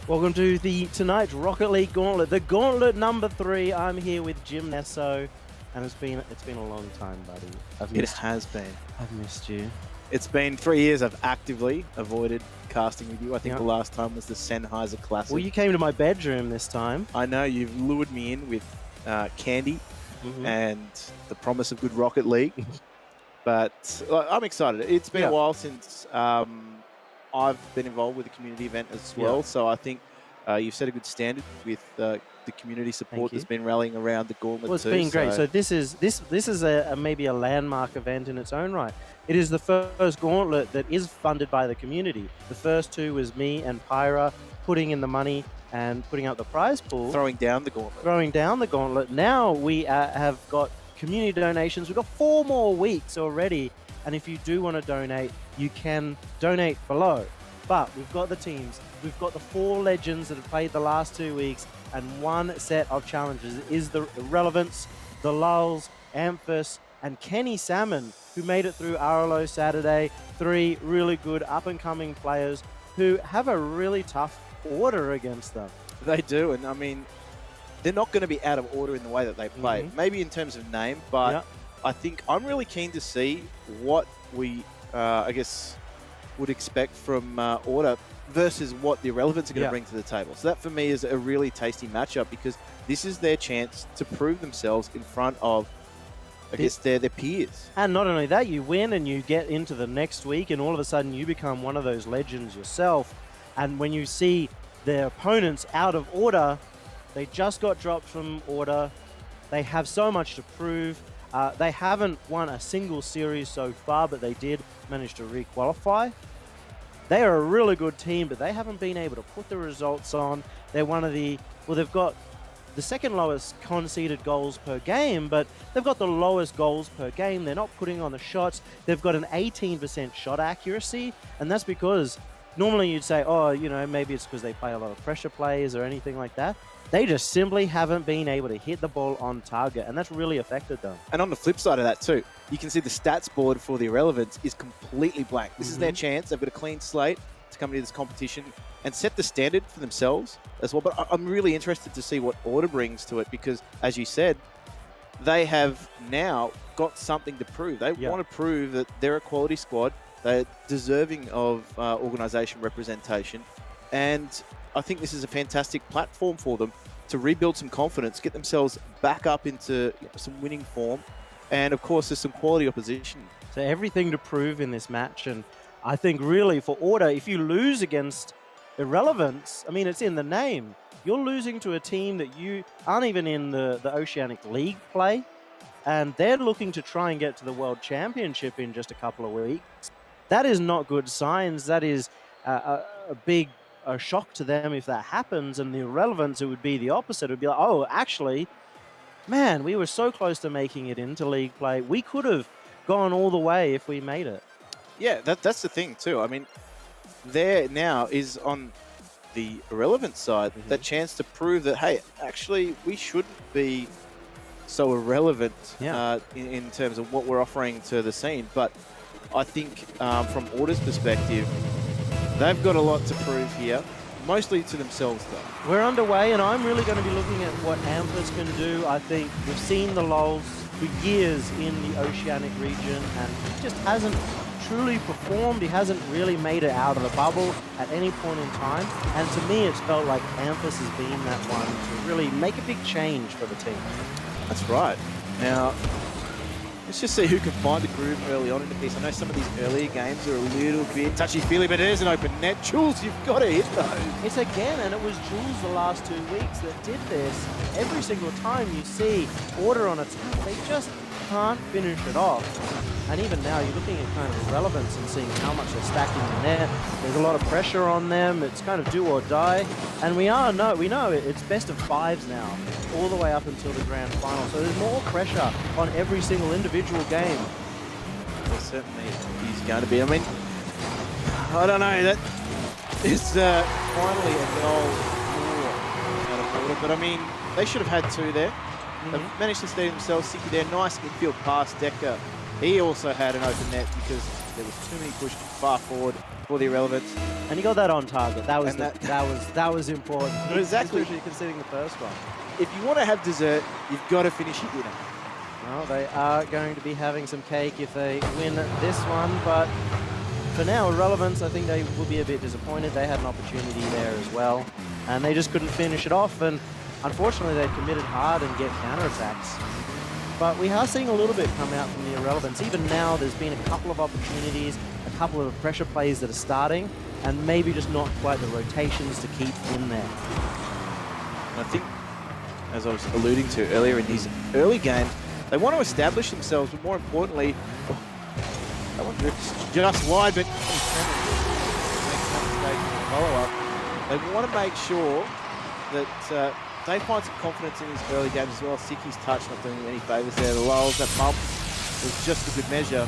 Welcome to tonight's Rocket League Gauntlet, the Gauntlet number 3. I'm here with Jim Nesso, and it's been a long time, buddy. It has been. I've missed you. It's been 3 years I've actively avoided casting with you. I think the last time was the Sennheiser Classic. Well, you came to my bedroom this time. I know, you've lured me in with candy and the promise of good Rocket League. But I'm excited. It's been a while since I've been involved with a community event as well. So I think you've set a good standard with the community support that's been rallying around the Gauntlet. Well, it's been great. So this is maybe a landmark event in its own right. It is the first Gauntlet that is funded by the community. The first two was me and Pyra putting in the money and putting out the prize pool. Throwing down the Gauntlet. Now we have got community donations. We've got 4 more weeks already. And if you do want to donate, you can donate below. But we've got the teams. We've got the 4 legends that have played the last 2 weeks and 1 set of challenges. It is the Irrelevance, the Lulls, Amphis, and Kenny Salmon, who made it through RLO Saturday. 3 really good up-and-coming players who have a really tough order against them. They do, and I mean, they're not going to be out of order in the way that they play. Maybe in terms of name, but I think I'm really keen to see what we, I guess, would expect from Order versus what the Irrelevance are going to bring to the table. So that, for me, is a really tasty matchup because this is their chance to prove themselves in front of, I guess, their peers. And not only that, you win and you get into the next week and all of a sudden you become one of those legends yourself. And when you see their opponents out of Order, they just got dropped from Order. They have so much to prove. They haven't won a single series so far, but they did manage to re-qualify. They are a really good team, but they haven't been able to put the results on. They're one of the, well, they've got the second lowest conceded goals per game, but they've got the lowest goals per game. They're not putting on the shots. They've got an 18% shot accuracy, and that's because normally you'd say, oh, you know, maybe it's because they play a lot of pressure plays or anything like that. They just simply haven't been able to hit the ball on target, and that's really affected them. And on the flip side of that too, you can see the stats board for the Irrelevance is completely blank. This is their chance. They've got a clean slate to come into this competition and set the standard for themselves as well. But I'm really interested to see what Order brings to it because, as you said, they have now got something to prove. They want to prove that they're a quality squad. They're deserving of organisation representation. And I think this is a fantastic platform for them to rebuild some confidence, get themselves back up into some winning form. And of course, there's some quality opposition. So everything to prove in this match. And I think really for Order, if you lose against Irrelevance, I mean, it's in the name. You're losing to a team that you aren't even in the Oceanic League play. And they're looking to try and get to the World Championship in just a couple of weeks. That is not good signs. That is a big shock to them if that happens. And the Irrelevance, it would be the opposite. It would be like, oh, actually, man, we were so close to making it into league play. We could have gone all the way if we made it. Yeah, that's the thing too. I mean, there now is on the Irrelevance side that chance to prove that, hey, actually, we shouldn't be so irrelevant in terms of what we're offering to the scene. But I think from Order's perspective, they've got a lot to prove here, mostly to themselves, though. We're underway, and I'm really going to be looking at what Amphis can do. I think we've seen the Lulls for years in the Oceanic region, and he just hasn't truly performed. He hasn't really made it out of the bubble at any point in time. And to me, it's felt like Amphis has been that one to really make a big change for the team. That's right. Now, let's just see who can find the groove early on in the piece. I know some of these earlier games are a little bit touchy-feely, but there's an open net. Jules, you've got to hit those. It's again, and it was Jules the last 2 weeks that did this. Every single time you see Order on attack, they just can't finish it off. And even now, you're looking at kind of Irrelevance and seeing how much they're stacking the net. There's a lot of pressure on them. It's kind of do or die. And we know it's best of 5s now, all the way up until the grand final. So there's more pressure on every single individual game. Well, certainly he's going to be. I mean, I don't know. That is finally a goal out of Order. But I mean, they should have had 2 there. They've managed to steady themselves. Sicky there, nice infield pass. Decker, he also had an open net because There was too many pushed far forward for the Irrelevance. And he got that on target. That was And that was important. Exactly. Especially considering the first one. If you want to have dessert, you've got to finish your dinner. Well, they are going to be having some cake if they win this one, but for now, Irrelevance, I think they will be a bit disappointed. They had an opportunity there as well, and they just couldn't finish it off, and unfortunately, they committed hard and get counterattacks. But we are seeing a little bit come out from the Irrelevance. Even now, there's been a couple of opportunities, a couple of pressure plays that are starting, and maybe just not quite the rotations to keep in there. I think, as I was alluding to earlier in these early games, they want to establish themselves, but more importantly, that one drifts just wide, but follow-up. They want to make sure that they find some confidence in his early games as well. Siki's touch not doing him any favours there. The lulls, that bump was just a good measure.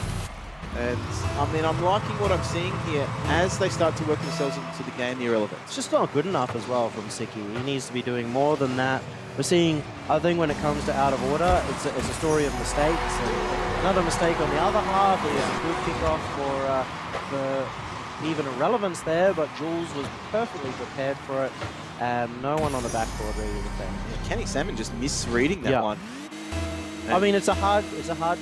And I mean, I'm liking what I'm seeing here as they start to work themselves into the game, the Irrelevance. It's just not good enough as well from Siki. He needs to be doing more than that. We're seeing, I think when it comes to out of order, it's a story of mistakes. And another mistake on the other half. It was a good kickoff for even Irrelevance there, but Jules was perfectly prepared for it, and no one on the backboard ready to defend. Yeah, Kenny Salmon just misreading that one. I mean, it's a hard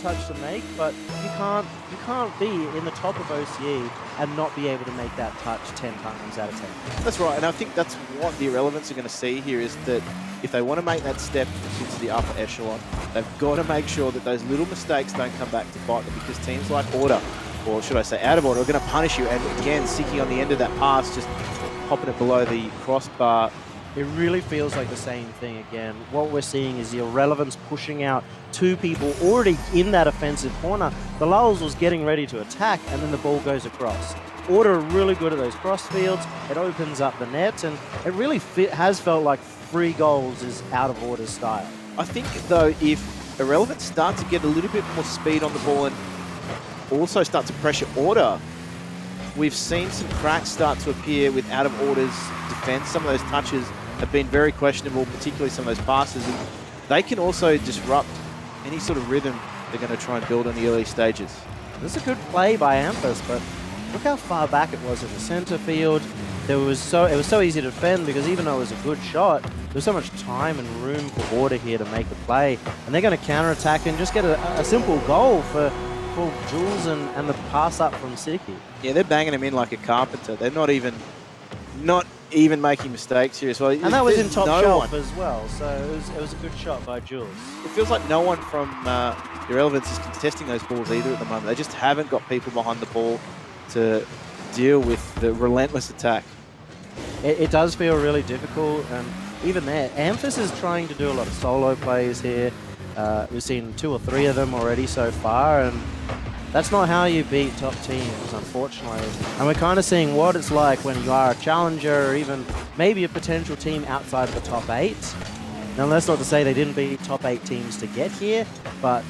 touch to make, but you can't be in the top of OCE and not be able to make that touch 10 times out of 10. That's right, and I think that's what the Irrelevance are going to see here is that if they want to make that step into the upper echelon, they've got to make sure that those little mistakes don't come back to bite them, because teams like Order, or should I say out of Order, are going to punish you. And again, Siki on the end of that pass, just popping it below the crossbar. It really feels like the same thing again. What we're seeing is the Irrelevance pushing out two people already in that offensive corner. The Lulls was getting ready to attack, and then the ball goes across. Order are really good at those cross fields. It opens up the net, and it really has felt like free goals is out of Order's style. I think, though, if Irrelevance start to get a little bit more speed on the ball and also start to pressure Order, we've seen some cracks start to appear with out of Order's defense. Some of those touches have been very questionable, particularly some of those passes. And they can also disrupt any sort of rhythm they're going to try and build on the early stages. This is a good play by Amphis, but look how far back it was in the center field. It was so easy to defend, because even though it was a good shot, there's so much time and room for Order here to make the play. And they're going to counterattack and just get a simple goal for Jules and the pass up from Siki. Yeah, they're banging him in like a carpenter. They're not even making mistakes here as well. And that was in top shelf as well, so it was a good shot by Jules. It feels like no one from Irrelevance is contesting those balls either at the moment. They just haven't got people behind the ball to deal with the relentless attack. It does feel really difficult, and even there, Amphis is trying to do a lot of solo plays here. We've seen 2 or 3 of them already so far, and that's not how you beat top teams, unfortunately. And we're kind of seeing what it's like when you are a challenger, or even maybe a potential team outside of the top 8. Now, that's not to say they didn't beat top 8 teams to get here, but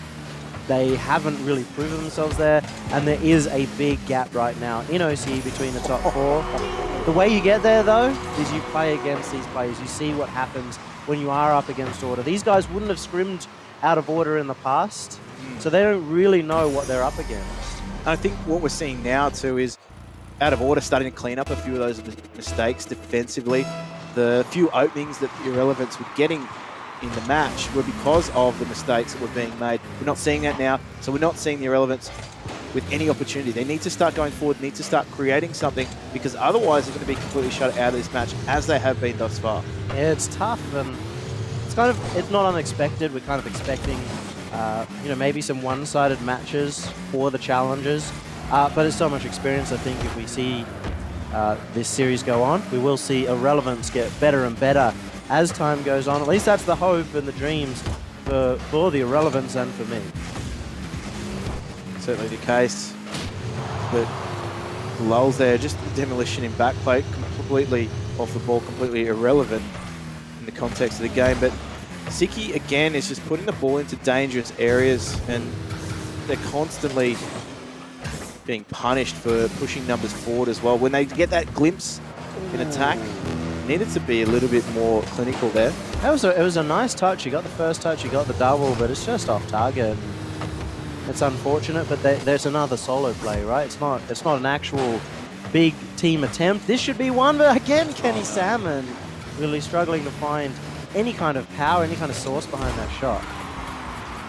they haven't really proven themselves there, and there is a big gap right now in OCE between the top 4. The way you get there, though, is you play against these players. You see what happens when you are up against Order. These guys wouldn't have scrimmed out of Order in the past, so they don't really know what they're up against. I think what we're seeing now too is out of Order starting to clean up a few of those mistakes defensively. The few openings that Irrelevance were getting in the match were because of the mistakes that were being made. We're not seeing that now, so we're not seeing the Irrelevance with any opportunity. They need to start going forward, need to start creating something, because otherwise they're going to be completely shut out of this match, as they have been thus far. Yeah, it's tough, and it's not unexpected. We're kind of expecting maybe some one-sided matches for the challengers, but it's so much experience. I think if we see this series go on, we will see Irrelevance get better and better as time goes on. At least that's the hope and the dreams for the Irrelevance and for me. Certainly the case. But Lulls there, just demolition in backplate, completely off the ball, completely irrelevant in the context of the game. But Siki, again, is just putting the ball into dangerous areas, and they're constantly being punished for pushing numbers forward as well. When they get that glimpse in attack, needed to be a little bit more clinical there. It was a nice touch. You got the first touch, you got the double, but it's just off target. It's unfortunate, but there's another solo play, right? It's not an actual big team attempt. This should be one, but again, Kenny Salmon really struggling to find any kind of power, any kind of source behind that shot.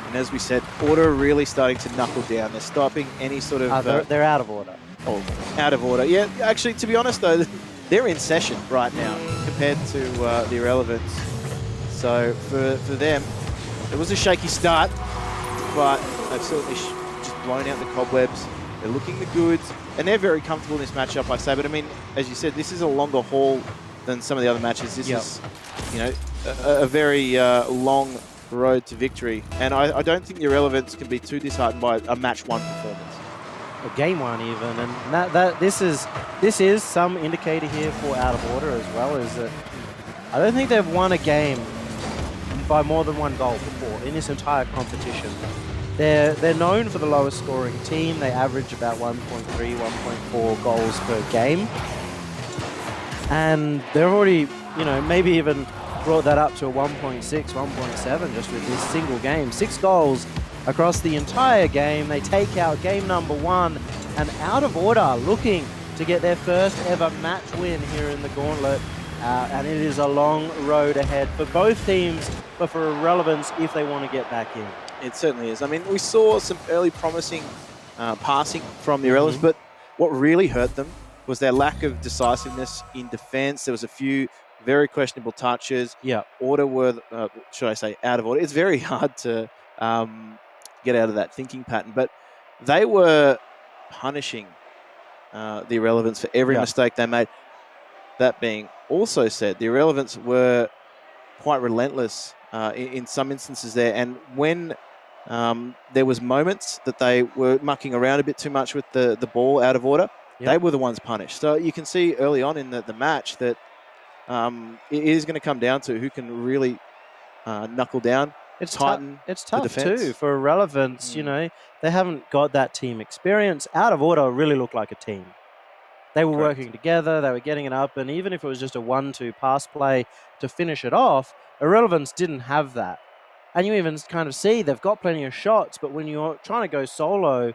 And as we said, order really starting to knuckle down. They're stopping any sort of... they're out of order. Oh, out of order. Yeah, actually, to be honest, though, they're in session right now compared to the Irrelevance. So for them, it was a shaky start, but they've certainly just blown out the cobwebs. They're looking the goods, and they're very comfortable in this matchup, I say. But I mean, as you said, this is a longer haul than some of the other matches. This is, you know, a very long road to victory. And I don't think the Irrelevance can be too disheartened by a match one performance. Or game one even, and this is some indicator here for out of order as well. Is that I don't think they've won a game by more than one goal before in this entire competition. They're known for the lowest scoring team. They average about 1.3, 1.4 goals per game, and they're already, you know, maybe even brought that up to a 1.6, 1.7 just with this single game. 6 goals across the entire game. They take out game number 1, and out of order looking to get their first ever match win here in the Gauntlet. And it is a long road ahead for both teams, but for Irrelevance if they want to get back in. It certainly is. I mean, we saw some early promising passing from the Irrelevance, but what really hurt them was their lack of decisiveness in defense. There was a few very questionable touches. Yeah. Order were, should I say, out of order. It's very hard to get out of that thinking pattern, but they were punishing the Irrelevance for every mistake they made. That being also said, the Irrelevance were quite relentless in some instances there, and when there was moments that they were mucking around a bit too much with the ball out of order, they were the ones punished. So you can see early on in the match that it is going to come down to who can really knuckle down. It's tough too for Irrelevance. You know, they haven't got that team experience. Out of order really looked like a team. They were working together, they were getting it up, and even if it was just a 1-2 pass play to finish it off, Irrelevance didn't have that. And you even kind of see they've got plenty of shots, but when you're trying to go solo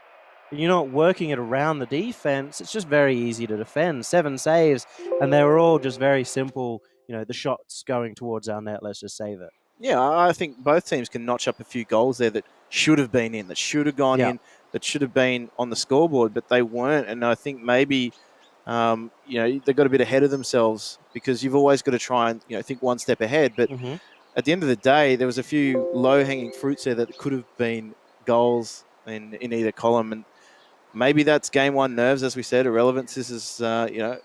and you're not working it around the defense, it's just very easy to defend. 7 saves, and they were all just very simple, you know, the shots going towards our net, let's just save it. Yeah, I think both teams can notch up a few goals there that should have been in, that should have gone in, that should have been on the scoreboard, but they weren't. And I think maybe, you know, they got a bit ahead of themselves because you've always got to try and, you know, think one step ahead. But at the end of the day, there was a few low-hanging fruits there that could have been goals in either column. And maybe that's game one nerves, as we said, Irrelevance. This is, you know,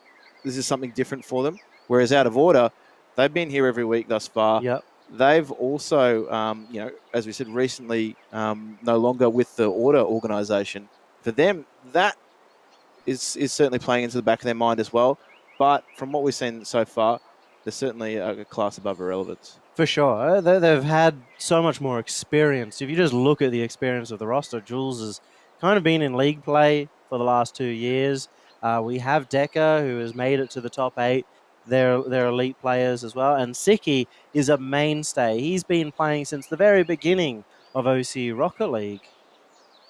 this is something different for them. Whereas out of order, they've been here every week thus far. They've also, you know, as we said recently, no longer with the order organisation. For them, that is certainly playing into the back of their mind as well. But from what we've seen so far, they're certainly a class above Irrelevance. For sure. They've had so much more experience. If you just look at the experience of the roster, Jules has kind of been in league play for the last 2 years. We have Decker, who has made it to the top 8. They're elite players as well. And Siki is a mainstay. He's been playing since the very beginning of OC Rocket League.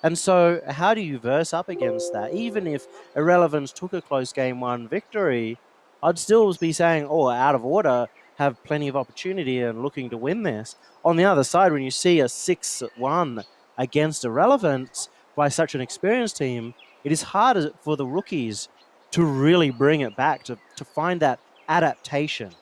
And so how do you verse up against that? Even if Irrelevance took a close game 1 victory, I'd still be saying, oh, out of order, have plenty of opportunity and looking to win this. On the other side, when you see a 6-1 against Irrelevance by such an experienced team, it is hard for the rookies to really bring it back, to find that adaptation.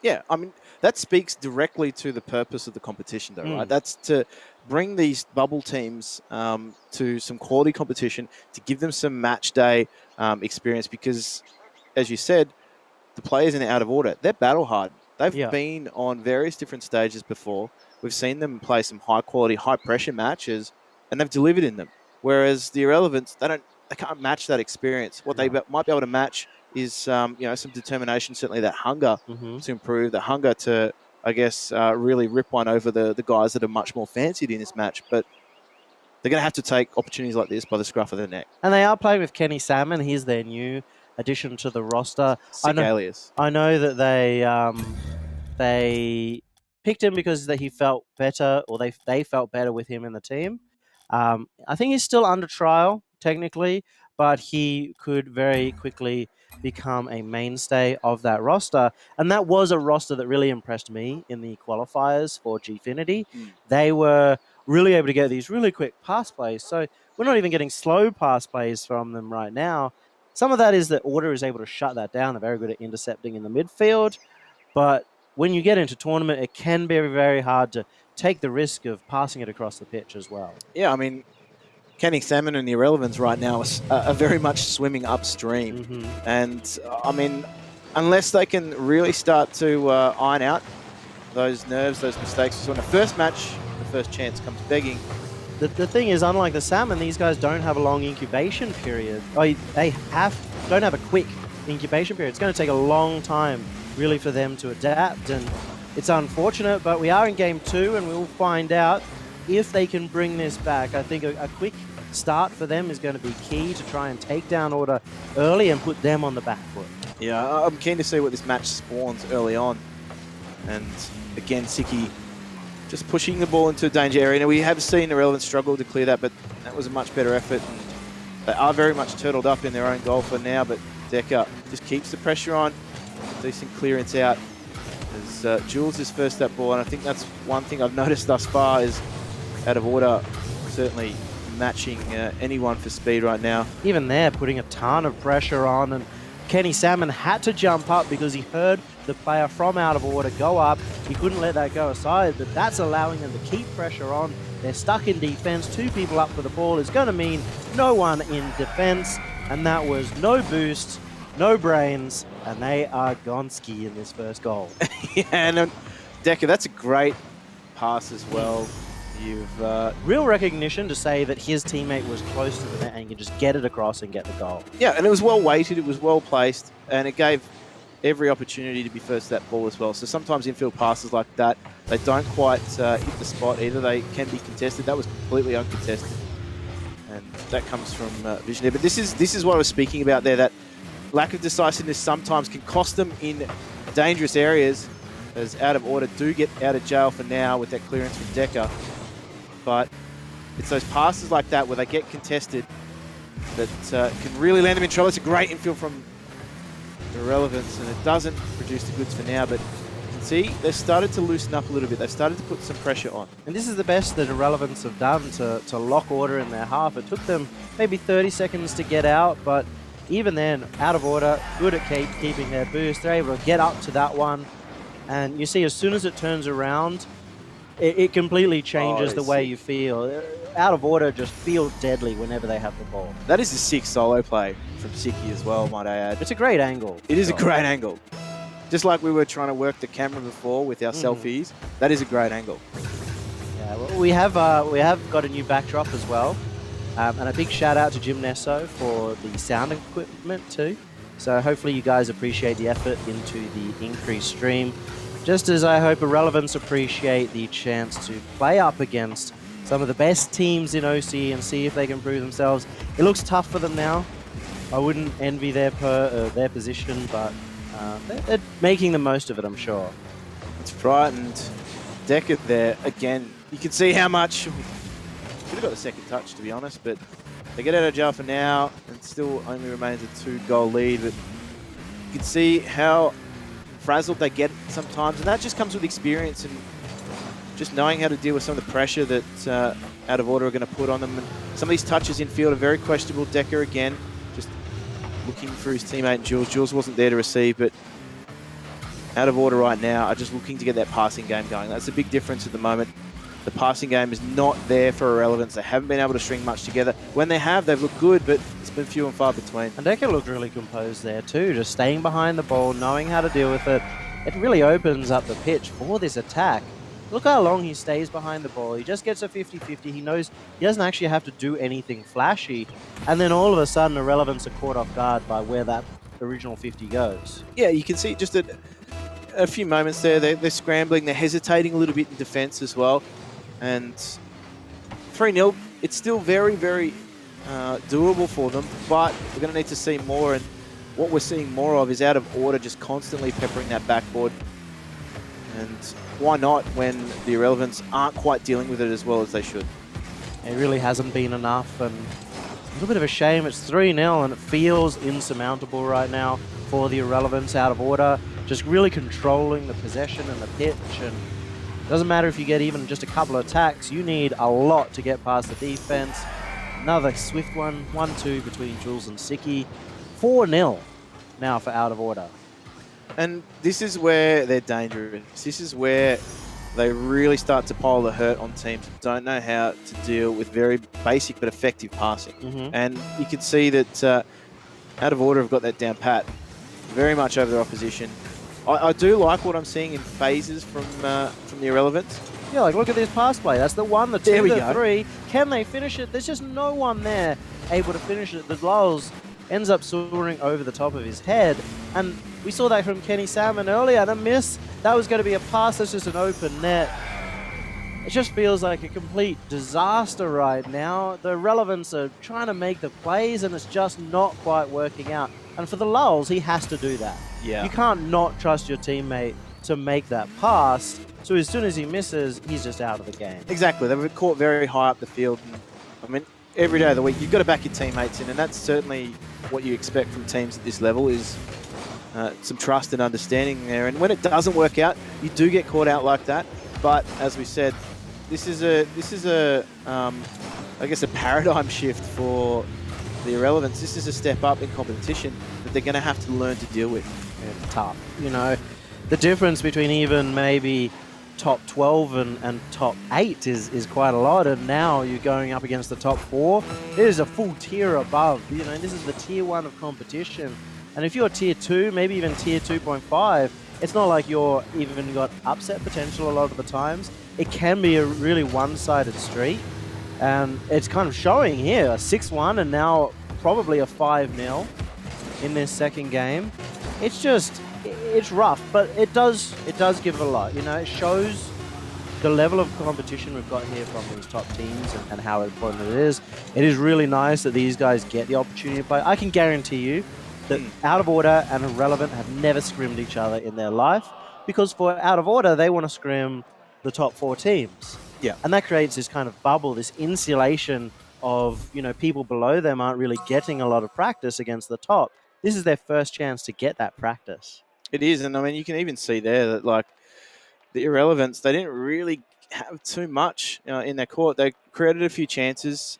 Yeah, I mean, that speaks directly to the purpose of the competition, though, right? That's to bring these bubble teams to some quality competition, to give them some match day experience, because, as you said, the players in the out of order, they're battle hard. They've been on various different stages before. We've seen them play some high-quality, high-pressure matches, and they've delivered in them. Whereas the Irrelevance, they can't match that experience. What they might be able to match is you know, some determination, certainly that hunger to improve, the hunger to, I guess, really rip one over the guys that are much more fancied in this match. But they're going to have to take opportunities like this by the scruff of their neck. And they are playing with Kenny Salmon. He's their new addition to the roster. Sick alias. I know that they picked him because he felt better, or they felt better with him in the team. I think he's still under trial, technically, but he could very quickly become a mainstay of that roster. And that was a roster that really impressed me in the qualifiers for Gfinity. Mm. They were really able to get these really quick pass plays. So we're not even getting slow pass plays from them right now. Some of that is that Order is able to shut that down. They're very good at intercepting in the midfield. But when you get into tournament, it can be very hard to take the risk of passing it across the pitch as well. Yeah, I mean, Kenny Salmon and the Irrelevance right now are very much swimming upstream. And, I mean, unless they can really start to iron out those nerves, those mistakes. So in the first match, the first chance comes begging. The thing is, unlike the Salmon, these guys don't have a long incubation period. They don't have a quick incubation period. It's going to take a long time, really, for them to adapt. And it's unfortunate, but we are in game 2, and we'll find out if they can bring this back. I think a quick start for them is going to be key to try and take down Order early and put them on the back foot. Yeah, I'm keen to see what this match spawns early on. And again, Siki just pushing the ball into a danger area. Now, we have seen Irrelevant struggle to clear that, but that was a much better effort. And they are very much turtled up in their own goal for now, but Decker just keeps the pressure on. Decent clearance out as Jules is first that ball, and I think that's one thing I've noticed thus far is Out of Order certainly matching anyone for speed right now. Even there, putting a ton of pressure on, and Kenny Salmon had to jump up because he heard the player from Out of Order go up. He couldn't let that go aside, but that's allowing them to keep pressure on. They're stuck in defense. 2 people up for the ball is going to mean no one in defense, and that was no boost, no brains, and they are Gonski in this first goal. Yeah, and Decker, that's a great pass as well. You've real recognition to say that his teammate was close to the net and he could just get it across and get the goal. Yeah, and it was well weighted, it was well placed, and it gave every opportunity to be first to that ball as well. So sometimes infield passes like that, they don't quite hit the spot either. They can be contested. That was completely uncontested, and that comes from vision there. But this is what I was speaking about there. That lack of decisiveness sometimes can cost them in dangerous areas, as Out of Order do get out of jail for now with that clearance from Decker. But it's those passes like that where they get contested that can really land them in trouble. It's a great infield from Irrelevance, and it doesn't produce the goods for now, but you can see they've started to loosen up a little bit. They've started to put some pressure on. And this is the best that Irrelevance have done to lock Order in their half. It took them maybe 30 seconds to get out, but even then, Out of Order, good at keeping their boost. They're able to get up to that one, and you see as soon as it turns around, it completely changes the way you feel. Out of Order just feel deadly whenever they have the ball. That is a sick solo play from Siki as well, might I add. It's a great angle. It is a great angle. Just like we were trying to work the camera before with our selfies, that is a great angle. Yeah, well, we have got a new backdrop as well. And a big shout out to Jim Nesso for the sound equipment too. So hopefully you guys appreciate the effort into the increased stream. Just as I hope Irrelevance appreciate the chance to play up against some of the best teams in OC and see if they can prove themselves. It looks tough for them now. I wouldn't envy their position, but they're making the most of it, I'm sure. It's frightened. Decker there again. You can see how much. Could have got the second touch, to be honest, but they get out of jail for now and still only remains a 2-goal lead. But you can see how frazzled they get sometimes, and that just comes with experience and just knowing how to deal with some of the pressure that Out of Order are going to put on them. And some of these touches in field are very questionable. Decker again, just looking for his teammate Jules. Jules wasn't there to receive, but Out of Order right now are just looking to get that passing game going. That's a big difference at the moment. The passing game is not there for Irrelevance. They haven't been able to string much together. When they have, they've looked good, but it's been few and far between. And Decker looked really composed there too, just staying behind the ball, knowing how to deal with it. It really opens up the pitch for this attack. Look how long he stays behind the ball. He just gets a 50-50. He knows he doesn't actually have to do anything flashy. And then all of a sudden, Irrelevance are caught off guard by where that original 50 goes. Yeah, you can see just a few moments there. They're scrambling. They're hesitating a little bit in defense as well. And 3-0, it's still very, very doable for them, but we're going to need to see more. And what we're seeing more of is Out of Order just constantly peppering that backboard. And why not when the Irrelevance aren't quite dealing with it as well as they should? It really hasn't been enough, and a little bit of a shame. It's 3-0, and it feels insurmountable right now for the Irrelevance out of order. Just really controlling the possession and the pitch, and it doesn't matter if you get even just a couple of attacks. You need a lot to get past the defense. Another swift one, 1-2 between Jules and Siki. 4-0 now for out of order. And this is where they're dangerous. This is where they really start to pile the hurt on teams that don't know how to deal with very basic but effective passing. And you can see that out of order have got that down pat very much over their opposition. I do like what I'm seeing in phases from the Irrelevance. Yeah, like look at this pass play. That's the 1, the 2, There we the go. 3. Can they finish it? There's just no one there able to finish it. The Lulz ends up soaring over the top of his head. And we saw that from Kenny Salmon earlier. And a miss. That was going to be a pass. That's just an open net. It just feels like a complete disaster right now. The Irrelevance are trying to make the plays, and it's just not quite working out. And for the Lulz, he has to do that. Yeah. You can't not trust your teammate to make that pass. So as soon as he misses, he's just out of the game. Exactly. They were caught very high up the field. And, I mean, every day of the week, you've got to back your teammates in, and that's certainly what you expect from teams at this level is some trust and understanding there. And when it doesn't work out, you do get caught out like that. But as we said, this is a I guess a paradigm shift for the Irrelevance. This is a step up in competition that they're going to have to learn to deal with. It's tough. You know, the difference between even maybe top 12 and top 8 is quite a lot, and now you're going up against the top 4. It is a full tier above. You know, this is the tier 1 of competition. And if you're tier 2, maybe even tier 2.5, it's not like you're even got upset potential a lot of the times. It can be a really one-sided streak, and it's kind of showing here, a 6-1 and now probably a 5-0 in this second game. It's just, it's rough, but it does give it a lot. You know, it shows the level of competition we've got here from these top teams and how important it is. It is really nice that these guys get the opportunity to play. I can guarantee you that Out of Order and Irrelevant have never scrimmed each other in their life, because for Out of Order, they want to scrim the top 4 teams. Yeah. And that creates this kind of bubble, this insulation of, you know, people below them aren't really getting a lot of practice against the top. This is their first chance to get that practice. It is, and I mean, you can even see there that, like, the Irrelevance, they didn't really have too much in their court. They created a few chances,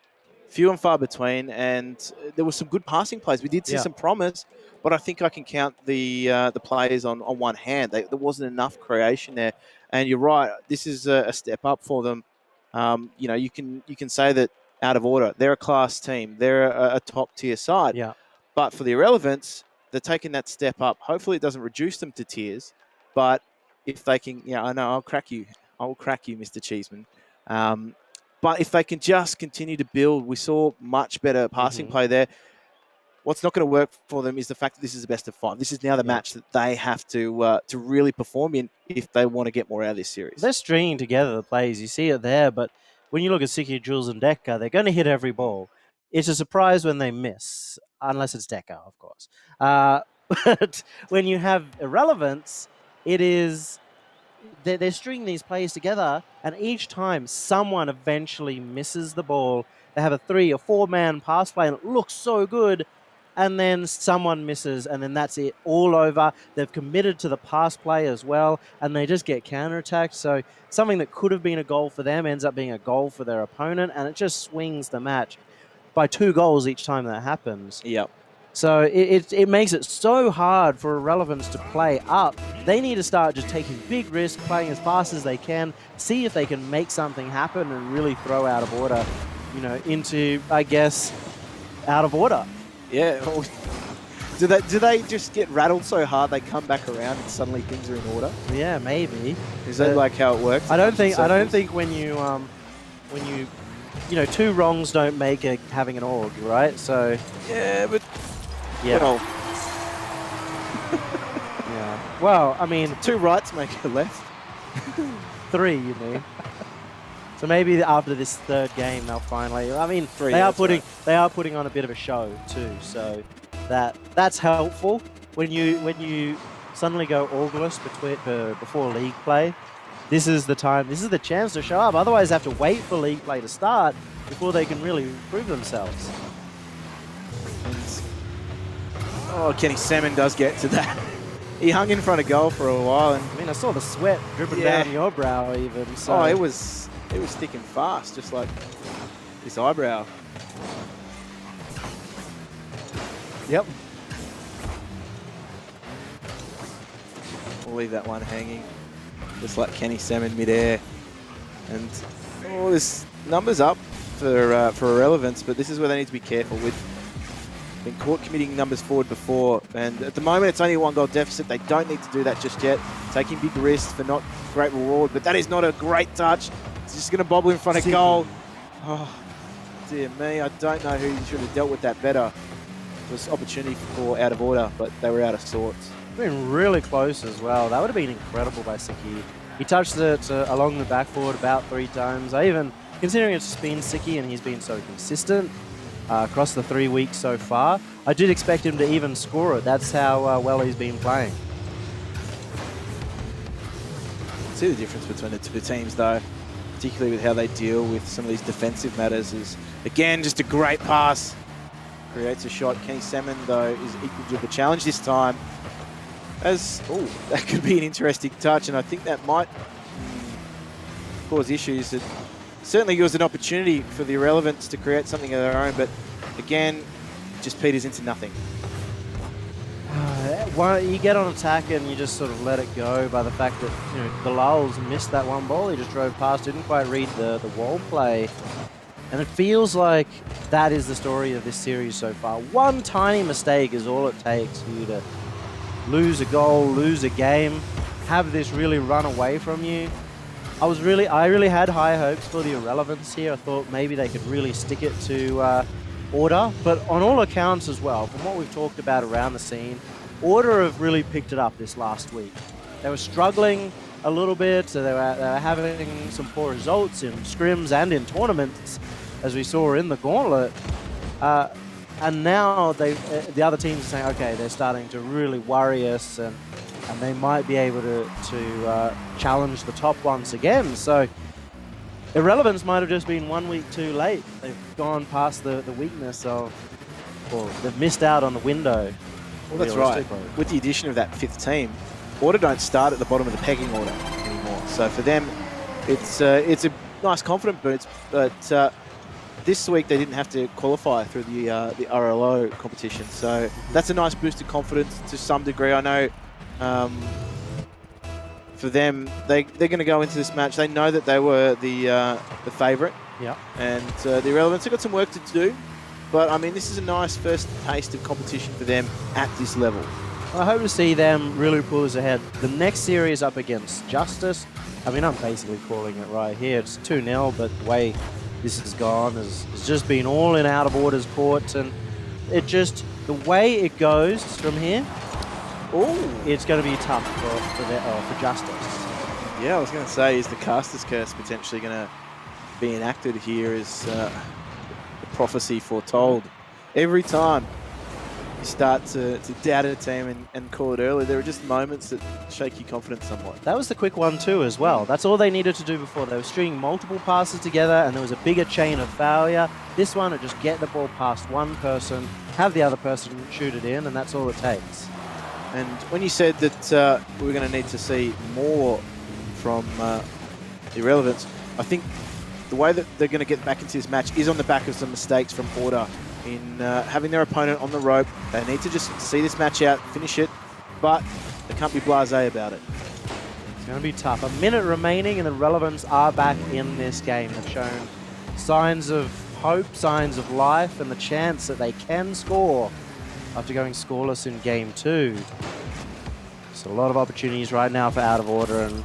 few and far between, and there were some good passing plays. We did see some promise, but I think I can count the players on one hand. There wasn't enough creation there, and you're right. This is a step up for them. You know, you can say that Out of Order, they're a class team. They're a top tier side. Yeah. But for the Irrelevance, they're taking that step up. Hopefully, it doesn't reduce them to tiers, but if they can, I know I'll crack you, Mr. Cheeseman. But if they can just continue to build, we saw much better passing play there. What's not going to work for them is the fact that this is the best of 5. This is now the match that they have to really perform in if they want to get more out of this series. They're stringing together the plays. You see it there, but when you look at Siki, Jules, and Deca, they're going to hit every ball. It's a surprise when they miss, unless it's Deca, of course. But when you have Irrelevance, it is... They're stringing these plays together, and each time someone eventually misses the ball, they have a 3 or 4-man pass play, and it looks so good, and then someone misses, and then that's it, all over. They've committed to the pass play as well, and they just get counterattacked. So something that could have been a goal for them ends up being a goal for their opponent, and it just swings the match by 2 goals each time that happens. Yep. So it makes it so hard for Irrelevance to play up. They need to start just taking big risks, playing as fast as they can, see if they can make something happen and really throw Out of Order, you know, into, I guess, Out of Order. Yeah. Do they just get rattled so hard they come back around and suddenly things are in order? Yeah, maybe. Is that like how it works? I don't think when you know, 2 wrongs don't make having an org, right? So Yeah, but yeah. well, Yeah. Well, I mean, 2 rights make a left. 3, you mean? So maybe after this 3rd game, they'll finally. I mean, 3, they are putting on a bit of a show too. So that's helpful when you suddenly go orgless before league play. This is the time. This is the chance to show up. Otherwise, they have to wait for league play to start, before they can really prove themselves. And, oh, Kenny Salmon does get to that. He hung in front of goal for a while. And I mean, I saw the sweat dripping down your brow even. So. Oh, it was thick and fast, just like this eyebrow. Yep. We'll leave that one hanging, just like Kenny Salmon midair. And oh, this numbers up for irrelevance, but this is where they need to be careful with. Been caught committing numbers forward before, and at the moment it's only a 1-goal deficit. They don't need to do that just yet. Taking big risks for not great reward, but that is not a great touch. It's just going to bobble in front of goal. Oh, dear me, I don't know who should have dealt with that better. It was opportunity for out of order, but they were out of sorts. Been really close as well. That would have been incredible by Siki. He touched it along the backboard about 3 times. Considering it's just been Siki and he's been so consistent across the 3 weeks so far, I did expect him to even score it. That's how well he's been playing. See the difference between the two teams though, particularly with how they deal with some of these defensive matters. Is again just a great pass, creates a shot. Kenny Salmon though is equal to the challenge this time. That could be an interesting touch, and I think that might cause issues. It certainly gives an opportunity for the Irrelevance to create something of their own, but again, just peters into nothing. You get on attack and you just sort of let it go by the fact that the Lulls missed that one ball. He just drove past, didn't quite read the wall play. And it feels like that is the story of this series so far. One tiny mistake is all it takes for you to lose a goal, lose a game, have this really run away from you. I really had high hopes for the Irrelevance here. I thought maybe they could really stick it to Order, but on all accounts as well, from what we've talked about around the scene, Order have really picked it up this last week. They were struggling a little bit, so they were having some poor results in scrims and in tournaments, as we saw in the Gauntlet. And now the other teams are saying, okay, they're starting to really worry us, and they might be able to challenge the top once again. So Irrelevance might have just been 1 week too late. They've gone past the weakness of, or they've missed out on the window. Well, that's right. With the addition of that 5th team, Order don't start at the bottom of the pecking order anymore. So for them, it's a nice confident boost, but this week they didn't have to qualify through the RLO competition. So that's a nice boost of confidence to some degree. I know for them, they're going to go into this match. They know that they were the favourite. Yeah. And the Irrelevance have got some work to do. But, I mean, this is a nice first taste of competition for them at this level. I hope to see them really pull this ahead. The next series up against Justice. I mean, I'm basically calling it right here. It's 2-0, but the way this has gone has just been all in out of Order's court. And the way it goes from here, it's going to be tough for Justice. Yeah, I was going to say, is the Caster's Curse potentially going to be enacted here as the prophecy foretold? Every time you start to doubt a team and call it early, there are just moments that shake your confidence somewhat. That was the quick one too as well. That's all they needed to do before. They were stringing multiple passes together and there was a bigger chain of failure. This one, it just get the ball past one person, have the other person shoot it in, and that's all it takes. And when you said that we're going to need to see more from Irrelevance, I think the way that they're going to get back into this match is on the back of some mistakes from Order in having their opponent on the rope. They need to just see this match out, finish it, but they can't be blasé about it. It's going to be tough. A minute remaining and the Irrelevance are back in this game. They've shown signs of hope, signs of life, and the chance that they can score after going scoreless in Game 2. So a lot of opportunities right now for Out of Order, and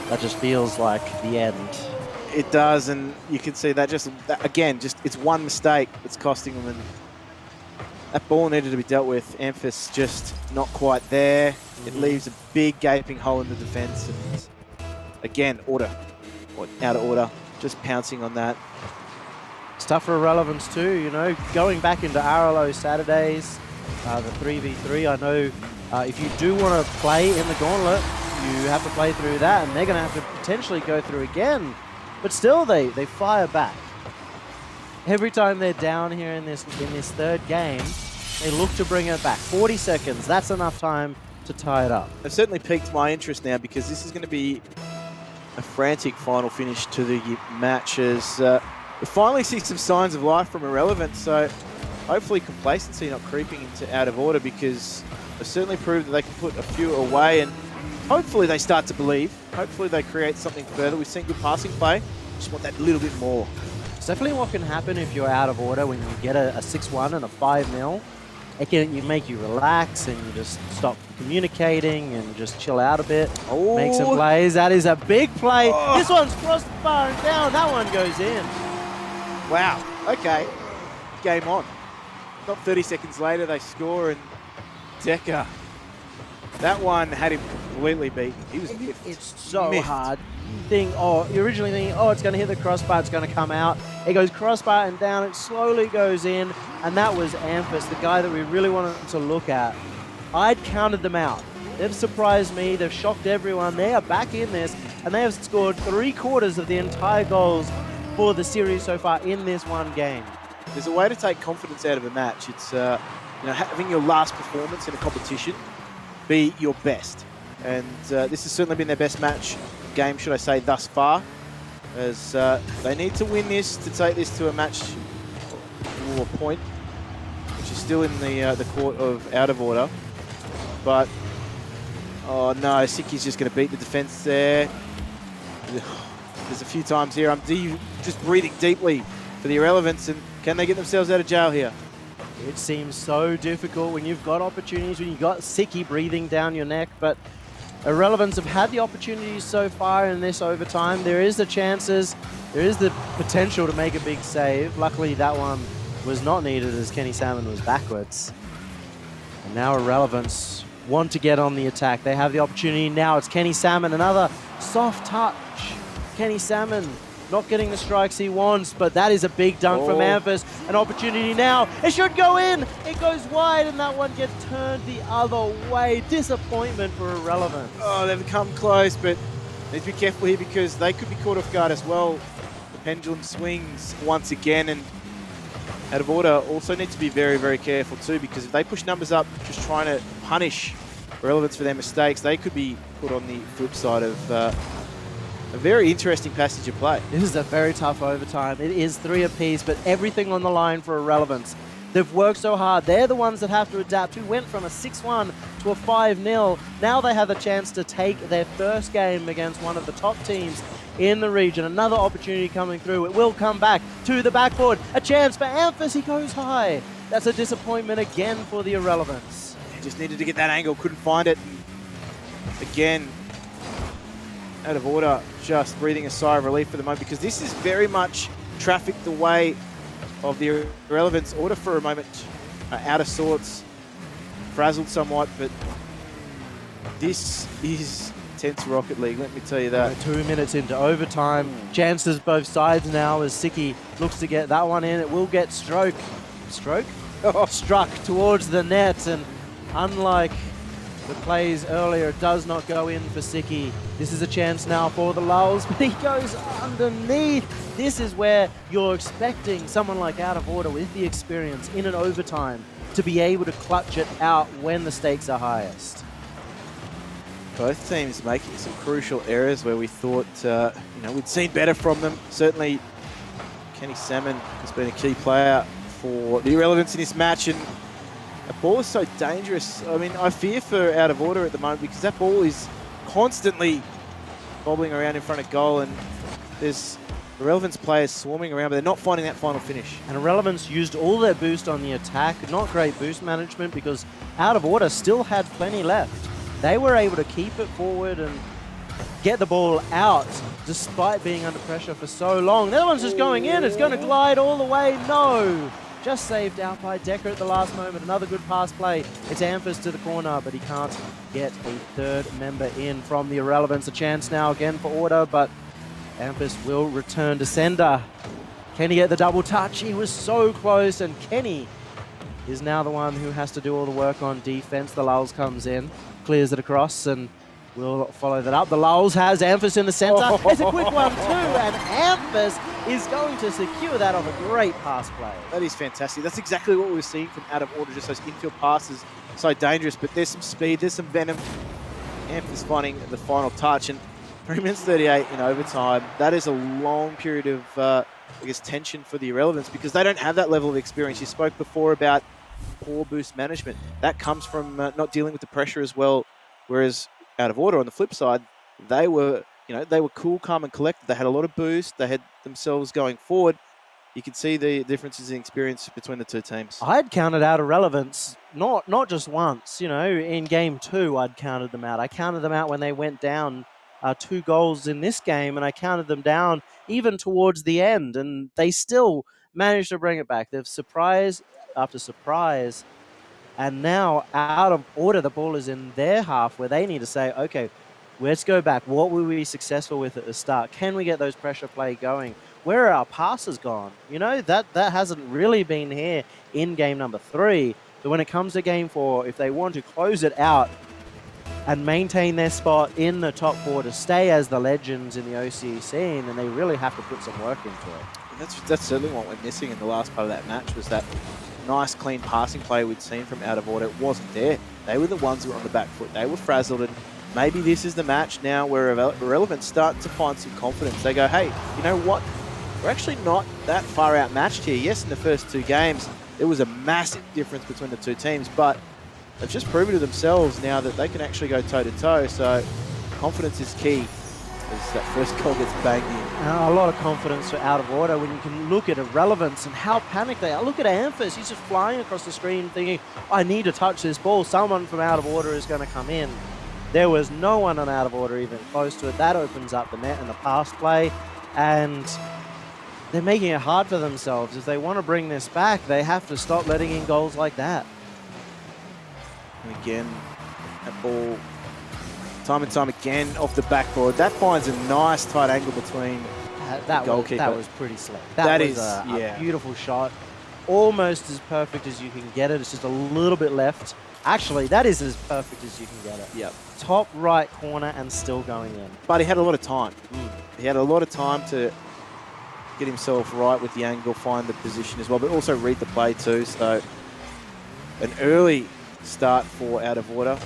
that just feels like the end. It does, and you can see that again, it's one mistake that's costing them, and that ball needed to be dealt with. Amphis just not quite there. It leaves a big gaping hole in the defense, and again, Out of Order, just pouncing on that. It's tough for Irrelevance too, going back into RLO Saturdays, the 3v3. I know if you do want to play in the Gauntlet, you have to play through that, and they're going to have to potentially go through again. But still, they fire back. Every time they're down here in this third game, they look to bring it back. 40 seconds, that's enough time to tie it up. They've certainly piqued my interest now because this is going to be a frantic final finish to the match as we finally see some signs of life from Irrelevant. So hopefully complacency not creeping into out of order, because they've certainly proved that they can put a few away, and hopefully they start to believe. Hopefully they create something further. We've seen good passing play. Just want that little bit more. It's definitely what can happen if you're out of order when you get a 6-1 and a 5-0. It can make you relax and you just stop communicating and just chill out a bit. Oh. Make some plays. That is a big play. Oh. This one's crossed the bar and down. That one goes in. Wow. Okay. Game on. Not 30 seconds later, they score, and Decker, that one had him completely beaten. He was miffed. It's so hard. You're originally thinking, it's going to hit the crossbar, it's going to come out. It goes crossbar and down, it slowly goes in, and that was Amphis, the guy that we really wanted to look at. I'd counted them out. They've surprised me, they've shocked everyone. They are back in this, and they have scored 3/4 of the entire goals for the series so far in this one game. There's a way to take confidence out of a match. It's having your last performance in a competition be your best. And this has certainly been their best game, should I say, thus far, as they need to win this to take this to a match or a point, which is still in the court of out of order. But, oh no, Siki's just going to beat the defense there. There's a few times here I'm just breathing deeply for the Irrelevance, and can they get themselves out of jail here? It seems so difficult when you've got opportunities, when you've got Siki breathing down your neck, but Irrelevance have had the opportunities so far in this overtime. There is the chances, there is the potential to make a big save. Luckily, that one was not needed as Kenny Salmon was backwards. And now Irrelevance want to get on the attack. They have the opportunity now. It's Kenny Salmon, another soft touch. Kenny Salmon not getting the strikes he wants, but that is a big dunk from Amphis. An opportunity now. It should go in. It goes wide, and that one gets turned the other way. Disappointment for Irrelevance. Oh, they've come close, but need to be careful here because they could be caught off guard as well. The pendulum swings once again, and out of order also need to be very, very careful too, because if they push numbers up just trying to punish Irrelevance for their mistakes, they could be put on the flip side of a very interesting passage of play. This is a very tough overtime. It is 3 apiece, but everything on the line for Irrelevance. They've worked so hard. They're the ones that have to adapt. Who went from a 6-1 to a 5-0. Now they have a chance to take their first game against one of the top teams in the region. Another opportunity coming through. It will come back to the backboard. A chance for Amphis. He goes high. That's a disappointment again for the Irrelevance. They just needed to get that angle. Couldn't find it. Again, out of order, just breathing a sigh of relief for the moment, because this is very much trafficked the way of the Irrelevance. Order for a moment out of sorts, frazzled somewhat, but this is tense Rocket League, let me tell you that. 2 minutes into overtime, chances both sides now as Siki looks to get that one in. It will get struck towards the net, and unlike the plays earlier, it does not go in for Siki. This is a chance now for the Lulls, but he goes underneath. This is where you're expecting someone like Out of Order with the experience in an overtime to be able to clutch it out when the stakes are highest. Both teams making some crucial errors where we thought we'd seen better from them. Certainly, Kenny Salmon has been a key player for the Irrelevance in this match, and that ball is so dangerous. I mean, I fear for Out of Order at the moment because that ball is constantly bobbling around in front of goal, and there's Irrelevance players swarming around, but they're not finding that final finish. And Irrelevance used all their boost on the attack. Not great boost management because Out of Order still had plenty left. They were able to keep it forward and get the ball out despite being under pressure for so long. The other one's just going in. It's going to glide all the way. No! Just saved out by Decker at the last moment. Another good pass play. It's Amphis to the corner, but he can't get a third member in from the Irrelevance. A chance now again for Order, but Amphis will return to sender. Can he get the double touch? He was so close, and Kenny is now the one who has to do all the work on defense. The Lulls comes in, clears it across, and will follow that up. The Lulz has Amphis in the center. It's a quick one too, and Amphis is going to secure that off a great pass play. That is fantastic. That's exactly what we were seeing from out of order, just those infield passes. So dangerous, but there's some speed, there's some venom. Amphis finding the final touch, and 3 minutes 38 in overtime. That is a long period of, I guess, tension for the Irrelevants because they don't have that level of experience. You spoke before about poor boost management. That comes from not dealing with the pressure as well, whereas out of order on the flip side, they were, they were cool, calm, and collected. They had a lot of boost. They had themselves going forward. You can see the differences in experience between the two teams. I'd counted out Irrelevance, not just once. In game 2, I'd counted them out. I counted them out when they went down 2 goals in this game, and I counted them down even towards the end, and they still managed to bring it back. They've surprise after surprise. And now, out of order, the ball is in their half where they need to say, okay, let's go back. What were we successful with at the start? Can we get those pressure play going? Where are our passes gone? That hasn't really been here in game number 3. But when it comes to game 4, if they want to close it out and maintain their spot in the top 4 to stay as the legends in the OCE scene, then they really have to put some work into it. That's certainly what we're missing in the last part of that match was that nice, clean passing play we'd seen from out of order. It wasn't there. They were the ones who were on the back foot. They were frazzled, and maybe this is the match now where Irrelevant start to find some confidence. They go, hey, you know what? We're actually not that far outmatched here. Yes, in the first 2 games, there was a massive difference between the 2 teams, but they've just proven to themselves now that they can actually go toe-to-toe. So confidence is key as that first goal gets banged in. A lot of confidence for out of order when you can look at Irrelevance and how panicked they are. Look at Amphis. He's just flying across the screen thinking, I need to touch this ball. Someone from out of order is going to come in. There was no one on out of order even close to it. That opens up the net and the pass play. And they're making it hard for themselves. If they want to bring this back, they have to stop letting in goals like that. And again, that ball, time and time again, off the backboard. That finds a nice tight angle between the goalkeeper. That was pretty slick. That was a beautiful shot. Almost as perfect as you can get it. It's just a little bit left. Actually, that is as perfect as you can get it. Yep. Top right corner and still going in. But he had a lot of time. He had a lot of time to get himself right with the angle, find the position as well, but also read the play too. So an early start for out of order,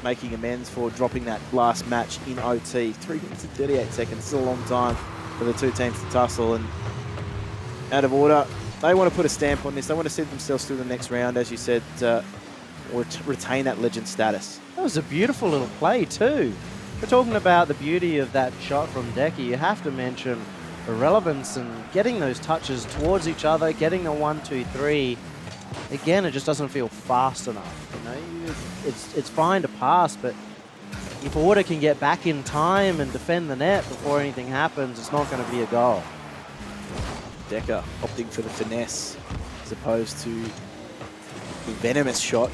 making amends for dropping that last match in OT. 3 minutes and 38 seconds, still a long time for the 2 teams to tussle. And out of order, they want to put a stamp on this. They want to see themselves through the next round, as you said, or retain that legend status. That was a beautiful little play too. We're talking about the beauty of that shot from Decker. You have to mention Irrelevance and getting those touches towards each other, getting the 1, 2, 3. Again, it just doesn't feel fast enough. It's fine to pass, but if Order can get back in time and defend the net before anything happens, it's not going to be a goal. Decker opting for the finesse as opposed to the venomous shot.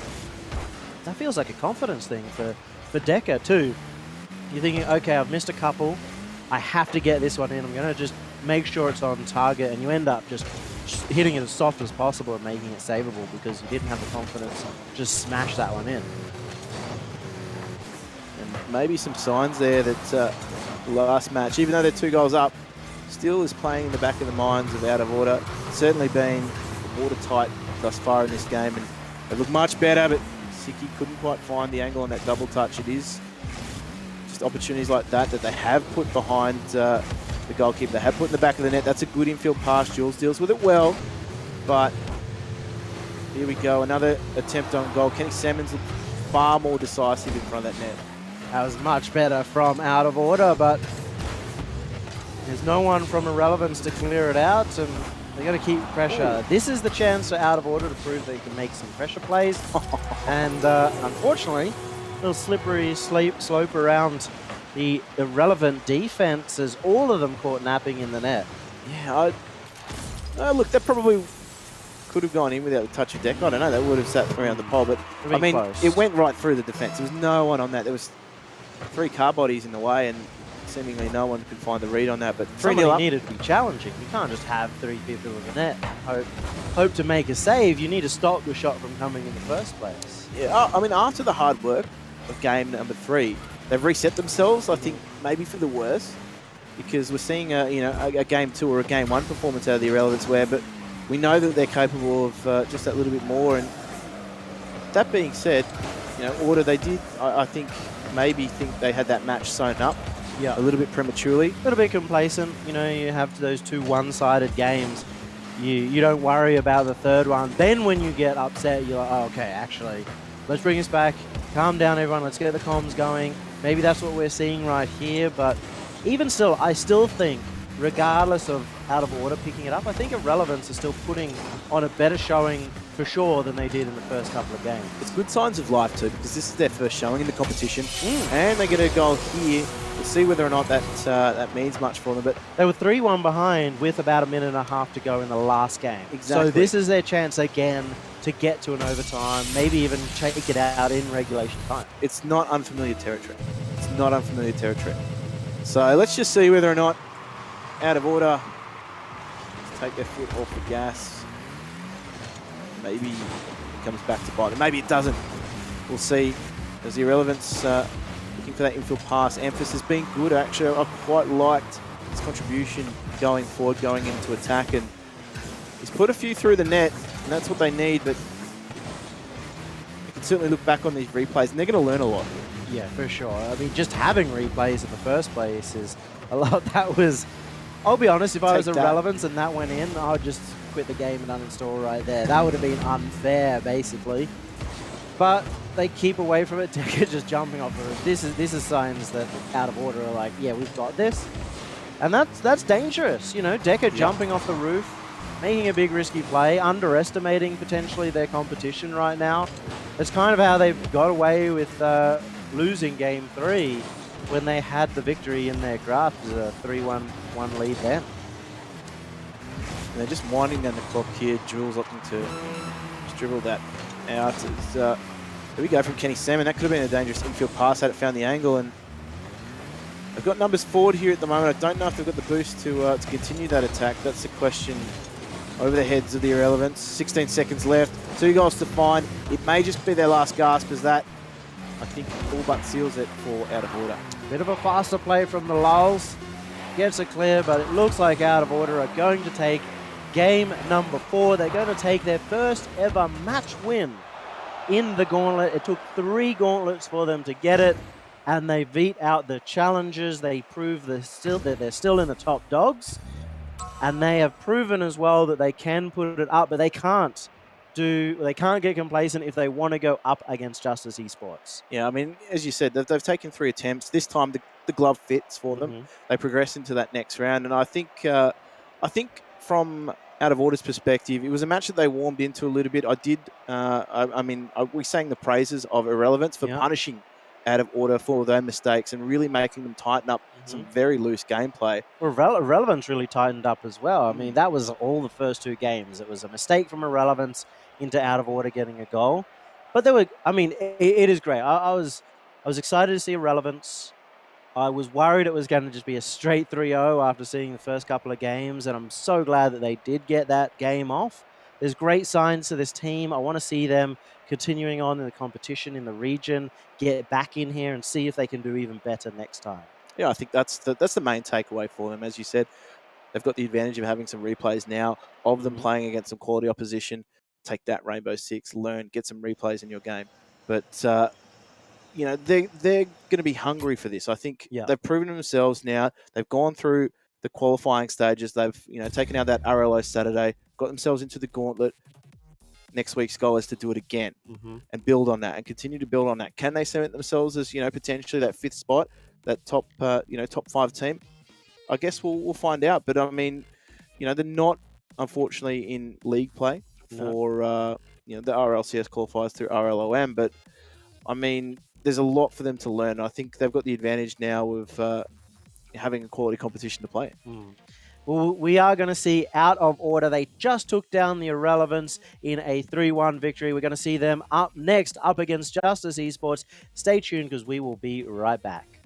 That feels like a confidence thing for Decker too. You're thinking, okay, I've missed a couple. I have to get this one in. I'm going to just make sure it's on target, and you end up just hitting it as soft as possible and making it savable because you didn't have the confidence to just smash that one in. And maybe some signs there that last match, even though they're 2 goals up, still is playing in the back of the minds of out of order. Certainly been watertight thus far in this game, and they look much better, but Siki couldn't quite find the angle on that double touch. It is just opportunities like that they have put behind the goalkeeper. They have put in the back of the net. That's a good infield pass. Jules deals with it well, but here we go. Another attempt on goal. Kenny Simmons looked far more decisive in front of that net. That was much better from out of order, but there's no one from Irrelevance to clear it out, and they got to keep pressure. Ooh. This is the chance for out of order to prove they can make some pressure plays. And unfortunately, a little slippery slope around the Irrelevant defense as all of them caught napping in the net. Yeah, look, that probably could have gone in without the touch of Deck. I don't know, that would have sat around the pole, but I mean, close. It went right through the defense. There was no one on that. There was 3 car bodies in the way, and seemingly no one could find the read on that. But 3-0 up. Needed to be challenging. You can't just have 3 people in the net and hope to make a save. You need to stop the shot from coming in the first place. Yeah, I mean, after the hard work of game number 3, they've reset themselves, I think, maybe for the worse, because we're seeing a game 2 or a game 1 performance out of the Irrelevance where, but we know that they're capable of just that little bit more. And that being said, Order, they did, I think, maybe think they had that match sewn up a little bit prematurely. A little bit complacent. You have those 2 one-sided games. You don't worry about the third one. Then when you get upset, you're like, oh, okay, actually, let's bring us back. Calm down, everyone. Let's get the comms going. Maybe that's what we're seeing right here. But even still, I still think, regardless of Out of Order picking it up, I think Irrelevance is still putting on a better showing for sure than they did in the first couple of games. It's good signs of life too, because this is their first showing in the competition, and they get a goal here. We'll see whether or not that means much for them. But they were 3-1 behind with about 1.5 minutes to go in the last game. Exactly. So this is their chance again to get to an overtime, maybe even take it out in regulation time. It's not unfamiliar territory. It's not unfamiliar territory. So let's just see whether or not Out of Order take their foot off the gas. Maybe it comes back to bite them. Maybe it doesn't. We'll see. As the Irrelevance looking for that infield pass. Amphis has been good, actually. I quite liked his contribution going forward, going into attack. And he's put a few through the net, and that's what they need. But you can certainly look back on these replays, and they're going to learn a lot. Yeah, for sure. I mean, just having replays in the first place is a lot. That was... I'll be honest, if I was Irrelevance and that went in, I would just quit the game and uninstall right there. That would have been unfair, basically. But they keep away from it. Decker just jumping off the roof. This is signs that Out of Order are like, yeah, we've got this. And that's dangerous. Decker jumping off the roof, making a big risky play, underestimating potentially their competition right now. It's kind of how they've got away with losing Game 3 when they had the victory in their grasp as a 3-1 lead then. And they're just winding down the clock here. Jules looking to just dribble that out. There we go from Kenny Salmon. That could have been a dangerous infield pass had it found the angle. And they've got numbers forward here at the moment. I don't know if they've got the boost to continue that attack. That's the question over the heads of the Irrelevance. 16 seconds left. 2 goals to find. It may just be their last gasp as that, I think, all but seals it for Out of Order. Bit of a faster play from the Lulz. Gets it clear, but it looks like Out of Order are going to take game number 4. They're going to take their first ever match win in the Gauntlet. It took 3 gauntlets for them to get it, and they beat out the challengers. They prove they're still in the top dogs, and they have proven as well that they can put it up, but they can't get complacent if they want to go up against Justice Esports. Yeah, I mean, as you said, they've taken 3 attempts. This time the glove fits for them. They progress into that next round, and I think from Out of Order's perspective, it was a match that they warmed into a little bit. We sang the praises of Irrelevance for punishing Out of Order for their mistakes and really making them tighten up some very loose gameplay. Well, Irrelevance really tightened up as well. I mean, that was all the first 2 games. It was a mistake from Irrelevance into Out of Order getting a goal. But it is great. I was excited to see Irrelevance. I was worried it was going to just be a straight 3-0 after seeing the first couple of games, and I'm so glad that they did get that game off. There's great signs to this team. I want to see them continuing on in the competition in the region, get back in here and see if they can do even better next time. Yeah, I think that's the main takeaway for them. As you said, they've got the advantage of having some replays now of them playing against some quality opposition. Take that, Rainbow Six, learn, get some replays in your game. But they're going to be hungry for this. I think they've proven themselves now. They've gone through the qualifying stages. They've taken out that RLO Saturday, got themselves into the Gauntlet. Next week's goal is to do it again and build on that and continue to build on that. Can they cement themselves as potentially that 5th spot, that top top 5 team? I guess we'll find out. But I mean, they're not unfortunately in league play for the RLCS qualifiers through RLOM. But I mean, there's a lot for them to learn. I think they've got the advantage now of having a quality competition to play. Well, we are going to see Out of Order. They just took down the Irrelevance in a 3-1 victory. We're going to see them up next, up against Justice Esports. Stay tuned because we will be right back.